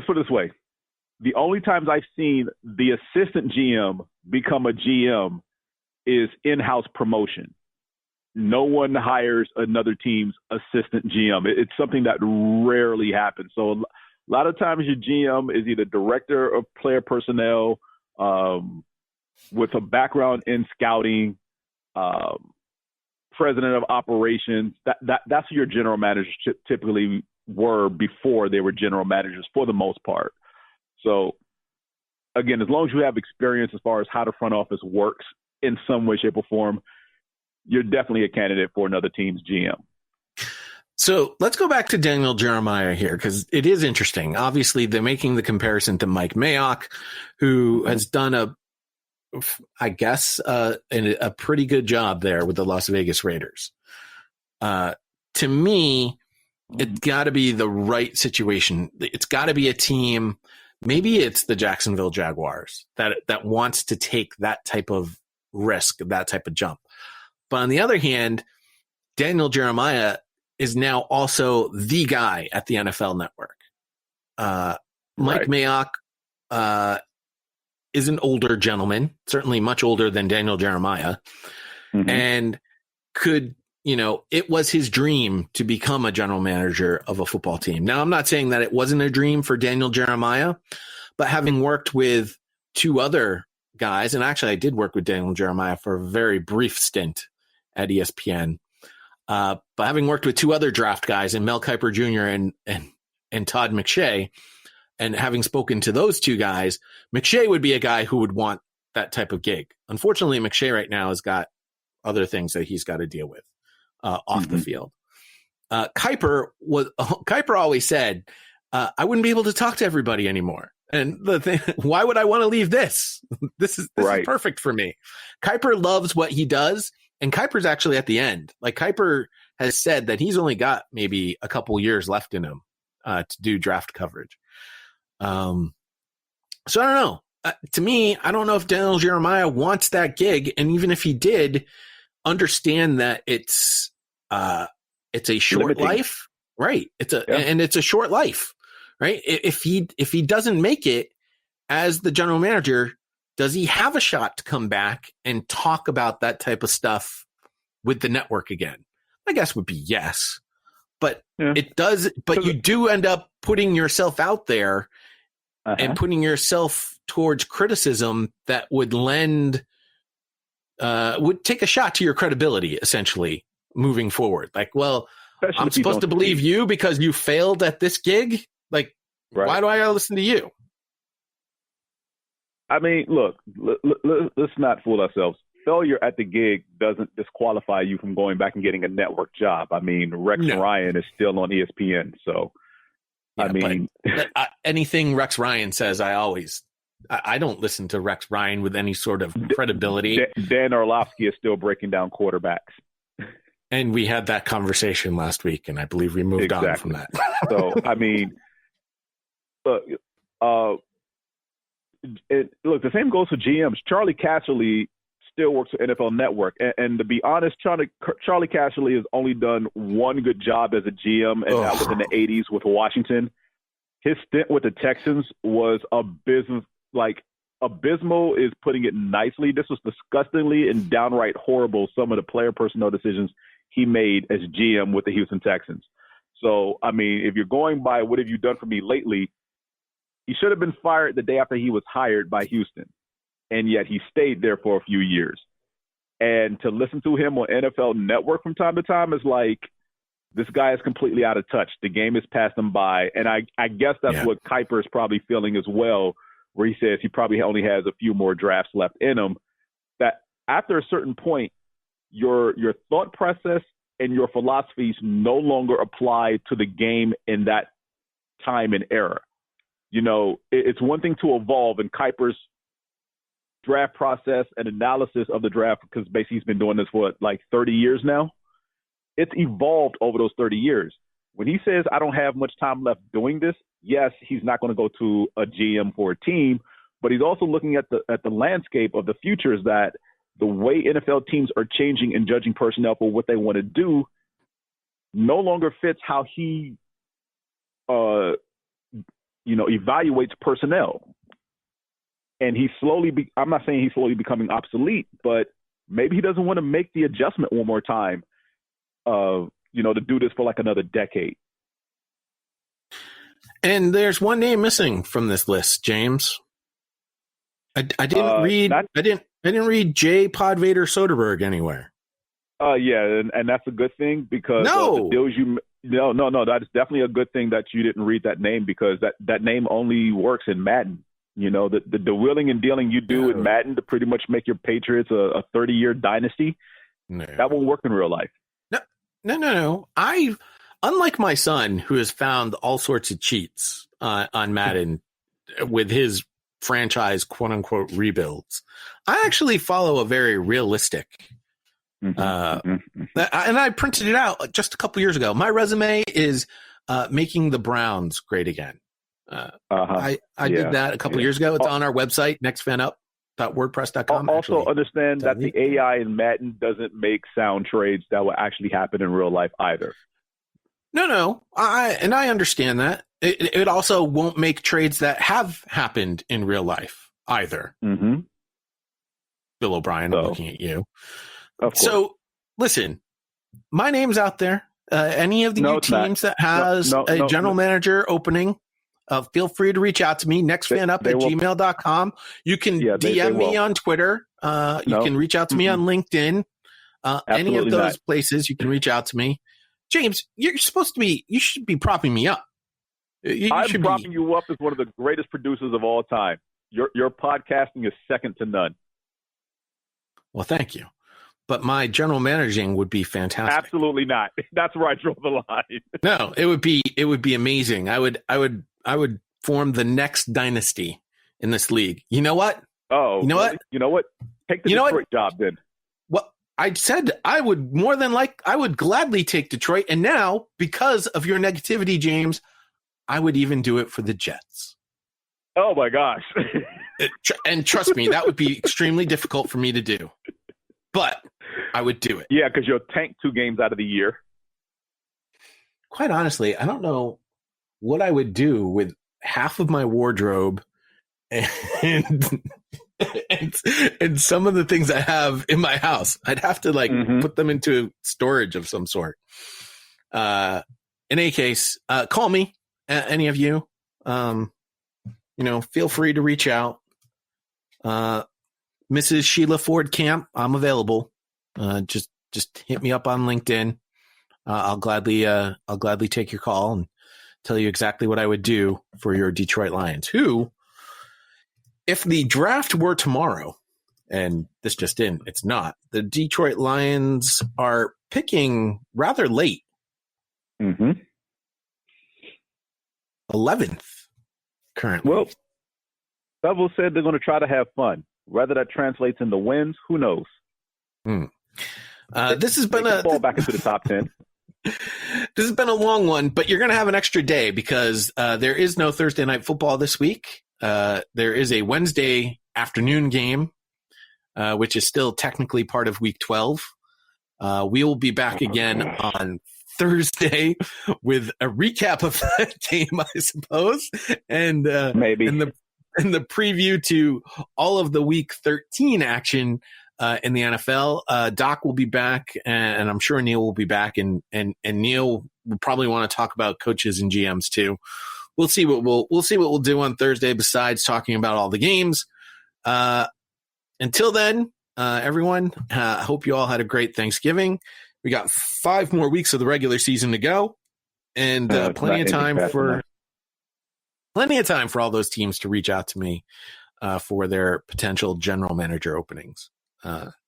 put it this way. The only times I've seen the assistant GM become a GM is in-house promotion. No one hires another team's assistant GM. It's something that rarely happens. So a lot of times your GM is either director of player personnel with a background in scouting, president of operations. That's who your general managers typically were before they were general managers for the most part. So, again, as long as you have experience as far as how the front office works in some way, shape, or form, you're definitely a candidate for another team's GM. So let's go back to Daniel Jeremiah here, because it is interesting. Obviously, they're making the comparison to Mike Mayock, who has done a pretty good job there with the Las Vegas Raiders. To me, it's got to be the right situation. It's got to be a team. Maybe it's the Jacksonville Jaguars that wants to take that type of risk, that type of jump. But on the other hand, Daniel Jeremiah is now also the guy at the NFL Network. Mike Mayock is an older gentleman, certainly much older than Daniel Jeremiah, and it was his dream to become a general manager of a football team. Now, I'm not saying that it wasn't a dream for Daniel Jeremiah, but having worked with 2 other guys, and actually I did work with Daniel Jeremiah for a very brief stint at ESPN, but having worked with 2 other draft guys, in Mel Kiper Jr. and Todd McShay, and having spoken to those 2 guys, McShay would be a guy who would want that type of gig. Unfortunately, McShay right now has got other things that he's got to deal with off the field. Kiper always said, I wouldn't be able to talk to everybody anymore. And the thing, why would I want to leave this? This is perfect for me. Kiper loves what he does, and Kiper's actually at the end. Like, Kiper has said that he's only got maybe a couple years left in him to do draft coverage. So I don't know. to me, I don't know if Daniel Jeremiah wants that gig. And even if he did, understand that it's a short life, right? And it's a short life, right? If he doesn't make it as the general manager, does he have a shot to come back and talk about that type of stuff with the network again? My guess would be yes, but it does. But you do end up putting yourself out there and putting yourself towards criticism that would take a shot to your credibility, essentially, moving forward. Like, well, especially I'm supposed to believe you because you failed at this gig. Like, why do I gotta listen to you? I mean, look, let's not fool ourselves. Failure at the gig doesn't disqualify you from going back and getting a network job. I mean, Rex Ryan is still on ESPN. So, I mean, anything Rex Ryan says, I don't listen to Rex Ryan with any sort of credibility. Dan Orlovsky is still breaking down quarterbacks. And we had that conversation last week, and I believe we moved on from that. So, I mean, look, the same goes for GMs. Charlie Casserly still works for NFL Network. And to be honest, Charlie Casserly has only done one good job as a GM, and that was in the 80s with Washington. His stint with the Texans was abysmal is putting it nicely. This was disgustingly and downright horrible, some of the player personnel decisions he made as GM with the Houston Texans. So, I mean, if you're going by what have you done for me lately, he should have been fired the day after he was hired by Houston, and yet he stayed there for a few years. And to listen to him on NFL Network from time to time is like, this guy is completely out of touch. The game has passed him by. And I guess that's what Kuiper is probably feeling as well, where he says he probably only has a few more drafts left in him, that after a certain point, your thought process and your philosophies no longer apply to the game in that time and era. You know, it's one thing to evolve, and Kuiper's draft process and analysis of the draft, because basically he's been doing this for like 30 years now. It's evolved over those 30 years. When he says, I don't have much time left doing this, yes, he's not going to go to a GM for a team, but he's also looking at the landscape of the future, is that the way NFL teams are changing and judging personnel for what they want to do no longer fits how he evaluates personnel. And he's I'm not saying he's slowly becoming obsolete, but maybe he doesn't want to make the adjustment one more time, to do this for like another decade. And there's one name missing from this list, James. I didn't read J. PodVader Soderbergh anywhere. And that's a good thing, because the deals that is definitely a good thing that you didn't read that name, because that name only works in Madden. You know, the wheeling and dealing you do in Madden to pretty much make your Patriots a 30-year dynasty, that won't work in real life. No. Unlike my son, who has found all sorts of cheats on Madden with his franchise quote-unquote rebuilds, I actually follow a very realistic and I printed it out just a couple years ago. My resume is making the Browns great again. I did that a couple years ago. It's on our website, nextfanup.wordpress.com. Also understand that the AI in Madden doesn't make sound trades that will actually happen in real life either. No. I understand that. It also won't make trades that have happened in real life either. Mm-hmm. Bill O'Brien, I'm looking at you. So, listen, my name's out there. Any of the new teams that has a general manager opening, feel free to reach out to me, nextfanup@gmail.com. You can DM me on Twitter. You can reach out to me on LinkedIn. Any of those places, you can reach out to me. James, you should be propping me up. I'm propping you up as one of the greatest producers of all time. Your podcasting is second to none. Well, thank you. But my general managing would be fantastic. Absolutely not. That's where I draw the line. No, it would be amazing. I would form the next dynasty in this league. You know what? Oh, you know what? You know what? Take the Detroit job then. Well, I said I would gladly take Detroit, and now because of your negativity, James, I would even do it for the Jets. Oh my gosh. And trust me, that would be extremely difficult for me to do. But I would do it. Yeah, because you'll tank 2 games out of the year. Quite honestly, I don't know what I would do with half of my wardrobe and some of the things I have in my house. I'd have to put them into storage of some sort. In any case, call me, any of you. Feel free to reach out. Mrs. Sheila Ford Camp, I'm available. Just hit me up on LinkedIn. I'll gladly take your call and tell you exactly what I would do for your Detroit Lions, who, if the draft were tomorrow, and this just in, it's not, the Detroit Lions are picking rather late. 11th currently. Well, Bevel said they're going to try to have fun. Whether that translates into wins, who knows? This has been fall back into the top 10. This has been a long one, but you're going to have an extra day because there is no Thursday night football this week. There is a Wednesday afternoon game, which is still technically part of Week 12. We will be back again on Thursday with a recap of that game, I suppose, and maybe in the preview to all of the Week 13 action in the NFL. Doc will be back, and I'm sure Neil will be back, and Neil will probably want to talk about coaches and GMs too. We'll see what we'll do on Thursday besides talking about all the games. Until then, everyone, I hope you all had a great Thanksgiving. We got 5 more weeks of the regular season to go, and plenty of time for all those teams to reach out to me for their potential general manager openings.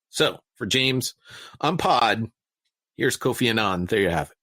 So for James, I'm Pod. Here's Kofi Annan. There you have it.